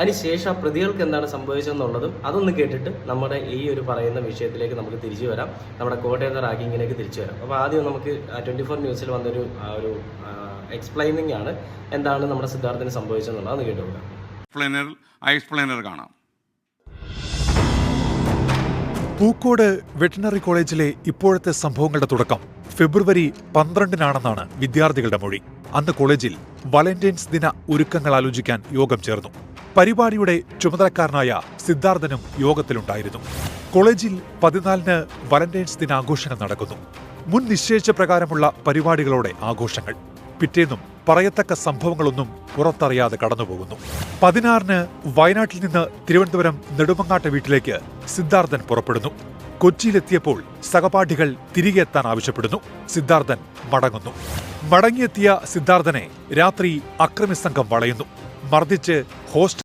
അതിനുശേഷം ആ പ്രതികൾക്ക് എന്താണ് സംഭവിച്ചതെന്നുള്ളതും അതൊന്ന് കേട്ടിട്ട് നമ്മുടെ ഈ ഒരു പറയുന്ന വിഷയത്തിലേക്ക് നമുക്ക് തിരിച്ചു വരാം, നമ്മുടെ കോട്ടയത്തെ റാഗിങ്ങിലേക്ക് തിരിച്ചു വരാം. അപ്പോൾ ആദ്യം നമുക്ക് 24 ന്യൂസിൽ വന്നൊരു എക്സ്പ്ലെയിനിങ് ആണ് എന്താണ് നമ്മുടെ സിദ്ധാർത്ഥന് സംഭവിച്ചതെന്നുള്ളത് അതൊന്ന് കേട്ടുകൊടുക്കാം. എക്സ്പ്ലെയിനർ കാണാം. പൂക്കോട് വെറ്റിനറി കോളേജിലെ ഇപ്പോഴത്തെ സംഭവങ്ങളുടെ തുടക്കം ഫെബ്രുവരി 12-നാണെന്നാണ് വിദ്യാർത്ഥികളുടെ മൊഴി. അന്ന് കോളേജിൽ വാലന്റൈൻസ് ദിന ഒരുക്കങ്ങൾ ആലോചിക്കാൻ യോഗം ചേർന്നു. പരിപാടിയുടെ ചുമതലക്കാരനായ സിദ്ധാർത്ഥനും യോഗത്തിലുണ്ടായിരുന്നു. കോളേജിൽ 14-ന് വാലന്റൈൻസ് ദിനാഘോഷങ്ങൾ നടക്കുന്നു. മുൻ നിശ്ചയിച്ച പ്രകാരമുള്ള പരിപാടികളോടെ ആഘോഷങ്ങൾ. പിറ്റേന്നും പറയത്തക്ക സംഭവങ്ങളൊന്നും പുറത്തറിയാതെ കടന്നുപോകുന്നു. 16-ന് വയനാട്ടിൽ നിന്ന് തിരുവനന്തപുരം നെടുമങ്ങാട്ടെ വീട്ടിലേക്ക് സിദ്ധാർത്ഥൻ പുറപ്പെടുന്നു. കൊച്ചിയിലെത്തിയപ്പോൾ സഹപാഠികൾ തിരികെ എത്താൻ ആവശ്യപ്പെടുന്നു. സിദ്ധാർത്ഥൻ മടങ്ങുന്നു. മടങ്ങിയെത്തിയ സിദ്ധാർത്ഥനെ രാത്രി അക്രമി സംഘം വളയുന്നു. മർദ്ദിച്ച് ഹോസ്റ്റൽ